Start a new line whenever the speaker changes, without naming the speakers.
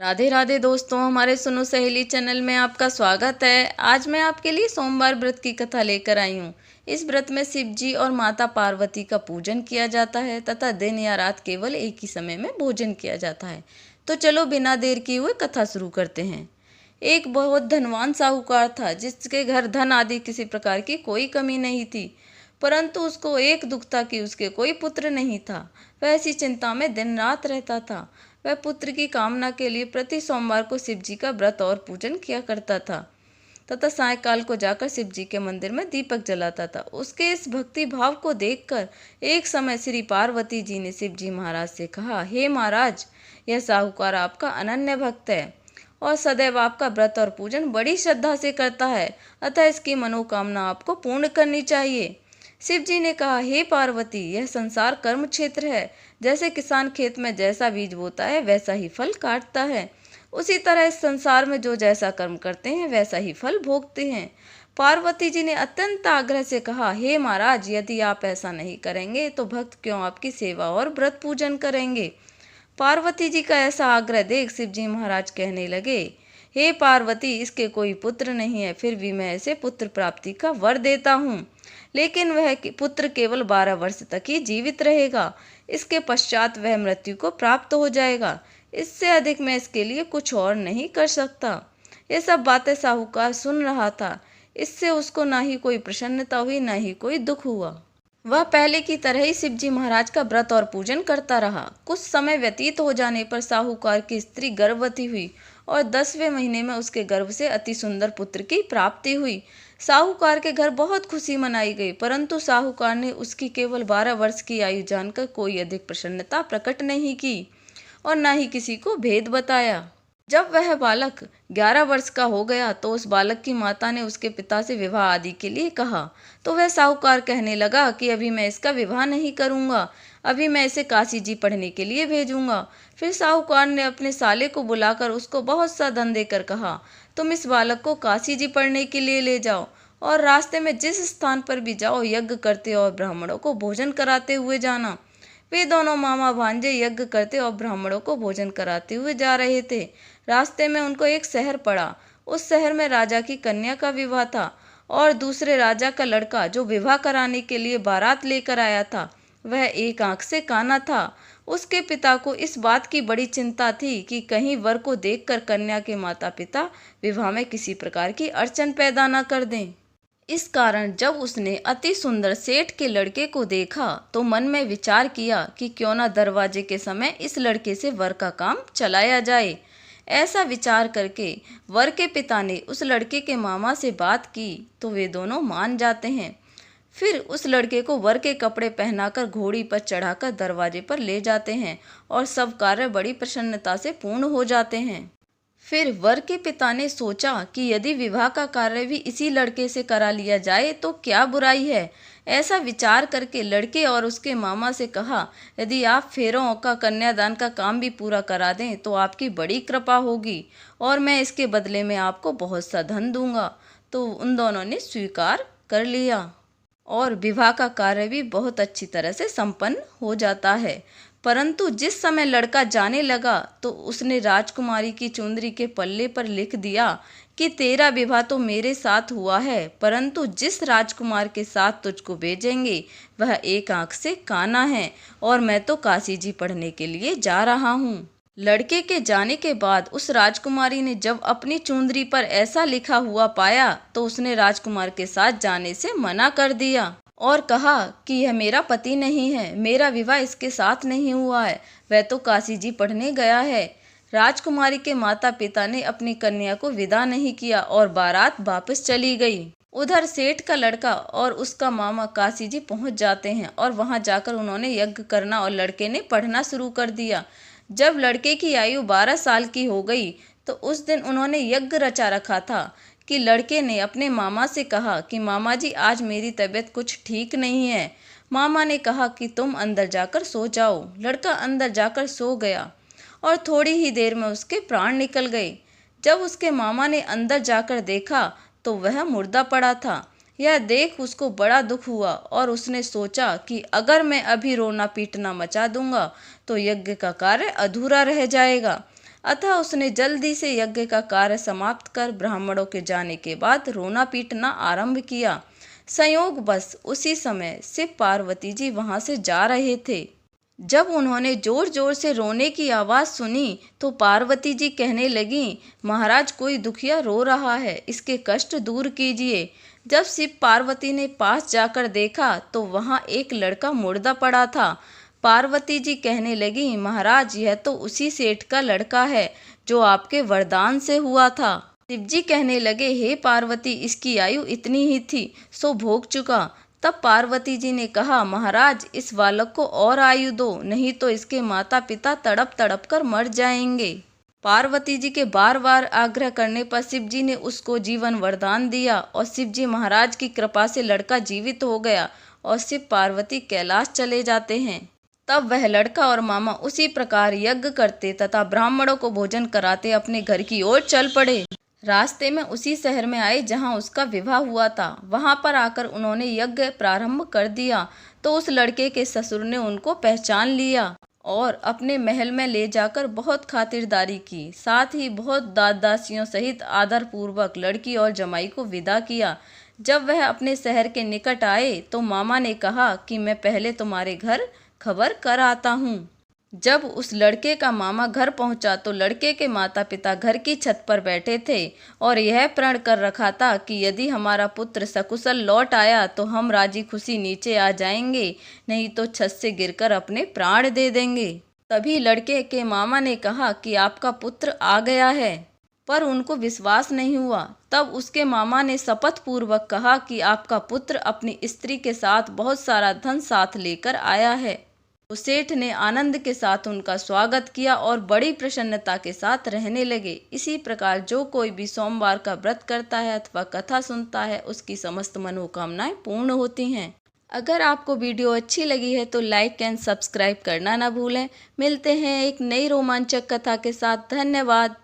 राधे राधे दोस्तों, हमारे सुनो सहेली चैनल में आपका स्वागत है। आज मैं आपके लिए सोमवार व्रत की कथा लेकर आई हूँ। इस व्रत में शिव जी और माता पार्वती का पूजन किया जाता है तथा दिन या रात केवल एक ही समय में भोजन किया जाता है। तो चलो बिना देर किए हुए कथा शुरू करते हैं। एक बहुत धनवान साहूकार था जिसके घर धन आदि किसी प्रकार की कोई कमी नहीं थी, परंतु उसको एक दुख था कि उसके कोई पुत्र नहीं था। वह ऐसी चिंता में दिन रात रहता था। वह पुत्र की कामना के लिए प्रति सोमवार को शिव जी का व्रत और पूजन किया करता था तथा सायंकाल को जाकर शिव जी के मंदिर में दीपक जलाता था। उसके इस भक्ति भाव को देखकर एक समय श्री पार्वती जी ने शिव जी महाराज से कहा, हे महाराज, यह साहूकार आपका अनन्य भक्त है और सदैव आपका व्रत और पूजन बड़ी श्रद्धा से करता है, अतः इसकी मनोकामना आपको पूर्ण करनी चाहिए। शिव जी ने कहा, हे पार्वती, यह संसार कर्म क्षेत्र है। जैसे किसान खेत में जैसा बीज बोता है वैसा ही फल काटता है, उसी तरह इस संसार में जो जैसा कर्म करते हैं वैसा ही फल भोगते हैं। पार्वती जी ने अत्यंत आग्रह से कहा, हे महाराज, यदि आप ऐसा नहीं करेंगे तो भक्त क्यों आपकी सेवा और व्रत पूजन करेंगे। पार्वती जी का ऐसा आग्रह देख शिव जी महाराज कहने लगे, हे पार्वती, इसके कोई पुत्र नहीं है, फिर भी मैं इसे पुत्र प्राप्ति का वर देता हूँ, लेकिन वह पुत्र केवल 12 वर्ष तक ही जीवित रहेगा। इसके पश्चात वह मृत्यु को प्राप्त हो जाएगा। इससे अधिक मैं इसके लिए कुछ और नहीं कर सकता। ये सब बातें साहूकार सुन रहा था। इससे उसको ना ही कोई प्रसन्नता हुई, ना ही कोई दुख हुआ। वह पहले की तरह ही शिव जी महाराज का व्रत और पूजन करता रहा। कुछ समय व्यतीत हो जाने पर साहूकार की स्त्री गर्भवती हुई और 10वें महीने में उसके गर्भ से अति सुंदर पुत्र की प्राप्ति हुई। साहूकार के घर बहुत खुशी मनाई गई, परंतु साहूकार ने उसकी केवल 12 वर्ष की आयु जानकर कोई अधिक प्रसन्नता प्रकट नहीं की और न ही किसी को भेद बताया। जब वह बालक 11 वर्ष का हो गया तो उस बालक की माता ने उसके पिता से विवाह आदि के लिए कहा, तो वह साहूकार कहने लगा कि अभी मैं इसका विवाह नहीं करूंगा, अभी मैं इसे काशी जी पढ़ने के लिए भेजूंगा। फिर साहूकार ने अपने साले को बुलाकर उसको बहुत सा धन देकर कहा, तुम इस बालक को काशी जी पढ़ने के लिए ले जाओ और रास्ते में जिस स्थान पर भी जाओ यज्ञ करते और ब्राह्मणों को भोजन कराते हुए जाना। वे दोनों मामा भांजे यज्ञ करते और ब्राह्मणों को भोजन कराते हुए जा रहे थे। रास्ते में उनको एक शहर पड़ा। उस शहर में राजा की कन्या का विवाह था और दूसरे राजा का लड़का जो विवाह कराने के लिए बारात लेकर आया था वह एक आंख से काना था। उसके पिता को इस बात की बड़ी चिंता थी कि कहीं वर को देखकर कन्या के माता पिता विवाह में किसी प्रकार की अड़चन पैदा न कर दें। इस कारण जब उसने अति सुंदर सेठ के लड़के को देखा तो मन में विचार किया कि क्यों न दरवाजे के समय इस लड़के से वर का काम चलाया जाए। ऐसा विचार करके वर के पिता ने उस लड़के के मामा से बात की तो वे दोनों मान जाते हैं। फिर उस लड़के को वर के कपड़े पहनाकर घोड़ी पर चढ़ाकर दरवाजे पर ले जाते हैं और सब कार्य बड़ी प्रसन्नता से पूर्ण हो जाते हैं। फिर वर के पिता ने सोचा कि यदि विवाह का कार्य भी इसी लड़के से करा लिया जाए तो क्या बुराई है। ऐसा विचार करके लड़के और उसके मामा से कहा, यदि आप फेरों का कन्यादान का काम भी पूरा करा दें तो आपकी बड़ी कृपा होगी और मैं इसके बदले में आपको बहुत सा धन दूंगा। तो उन दोनों ने स्वीकार कर लिया और विवाह का कार्य भी बहुत अच्छी तरह से संपन्न हो जाता है। परंतु जिस समय लड़का जाने लगा तो उसने राजकुमारी की चुंदरी के पल्ले पर लिख दिया कि तेरा विवाह तो मेरे साथ हुआ है, परंतु जिस राजकुमार के साथ तुझको भेजेंगे वह एक आंख से काना है और मैं तो काशी जी पढ़ने के लिए जा रहा हूँ। लड़के के जाने के बाद उस राजकुमारी ने जब अपनी चुंदरी पर ऐसा लिखा हुआ पाया तो उसने राजकुमार के साथ जाने से मना कर दिया और कहा कि यह मेरा पति नहीं है, मेरा विवाह इसके साथ नहीं हुआ है, वह तो काशी जी पढ़ने गया है। राजकुमारी के माता पिता ने अपनी कन्या को विदा नहीं किया और बारात वापस चली गई। उधर सेठ का लड़का और उसका मामा काशी जी पहुंच जाते हैं और वहां जाकर उन्होंने यज्ञ करना और लड़के ने पढ़ना शुरू कर दिया। जब लड़के की आयु 12 साल की हो गई तो उस दिन उन्होंने यज्ञ रचा रखा था कि लड़के ने अपने मामा से कहा कि मामा जी, आज मेरी तबीयत कुछ ठीक नहीं है। मामा ने कहा कि तुम अंदर जाकर सो जाओ। लड़का अंदर जाकर सो गया और थोड़ी ही देर में उसके प्राण निकल गए। जब उसके मामा ने अंदर जाकर देखा तो वह मुर्दा पड़ा था। यह देख उसको बड़ा दुख हुआ और उसने सोचा कि अगर मैं अभी रोना पीटना मचा दूंगा तो यज्ञ का कार्य अधूरा रह जाएगा। अतः उसने जल्दी से यज्ञ का कार्य समाप्त कर ब्राह्मणों के जाने के बाद रोना पीटना आरंभ किया। संयोगवश उसी समय शिव पार्वती जी वहां से जा रहे थे। जब उन्होंने जोर जोर से रोने की आवाज़ सुनी तो पार्वती जी कहने लगीं, महाराज कोई दुखिया रो रहा है, इसके कष्ट दूर कीजिए। जब शिव पार्वती ने पास जाकर देखा तो वहां एक लड़का मुर्दा पड़ा था। पार्वती जी कहने लगी, महाराज यह तो उसी सेठ का लड़का है जो आपके वरदान से हुआ था। शिवजी कहने लगे, हे पार्वती, इसकी आयु इतनी ही थी सो भोग चुका। तब पार्वती जी ने कहा, महाराज इस बालक को और आयु दो, नहीं तो इसके माता पिता तड़प तड़प कर मर जाएंगे। पार्वती जी के बार बार आग्रह करने पर शिव जी ने उसको जीवन वरदान दिया और शिव जी महाराज की कृपा से लड़का जीवित हो गया और शिव पार्वती कैलाश चले जाते हैं। तब वह लड़का और मामा उसी प्रकार यज्ञ करते तथा ब्राह्मणों को भोजन कराते अपने घर की ओर चल पड़े। रास्ते में उसी शहर में आए जहां उसका विवाह हुआ था। वहां पर आकर उन्होंने यज्ञ प्रारंभ कर दिया तो उस लड़के के ससुर ने उनको पहचान लिया और अपने महल में ले जाकर बहुत खातिरदारी की, साथ ही बहुत दास दासियों सहित आदर पूर्वक लड़की और जमाई को विदा किया। जब वह अपने शहर के निकट आए तो मामा ने कहा कि मैं पहले तुम्हारे घर खबर कर आता हूँ। जब उस लड़के का मामा घर पहुंचा तो लड़के के माता पिता घर की छत पर बैठे थे और यह प्रण कर रखा था कि यदि हमारा पुत्र सकुशल लौट आया तो हम राजी खुशी नीचे आ जाएंगे, नहीं तो छत से गिरकर अपने प्राण दे देंगे। तभी लड़के के मामा ने कहा कि आपका पुत्र आ गया है, पर उनको विश्वास नहीं हुआ। तब उसके मामा ने शपथ पूर्वक कहा कि आपका पुत्र अपनी स्त्री के साथ बहुत सारा धन साथ लेकर आया है। तो सेठ ने आनंद के साथ उनका स्वागत किया और बड़ी प्रसन्नता के साथ रहने लगे। इसी प्रकार जो कोई भी सोमवार का व्रत करता है अथवा कथा सुनता है उसकी समस्त मनोकामनाएं पूर्ण होती हैं। अगर आपको वीडियो अच्छी लगी है तो लाइक एंड सब्सक्राइब करना ना भूलें। मिलते हैं एक नई रोमांचक कथा के साथ। धन्यवाद।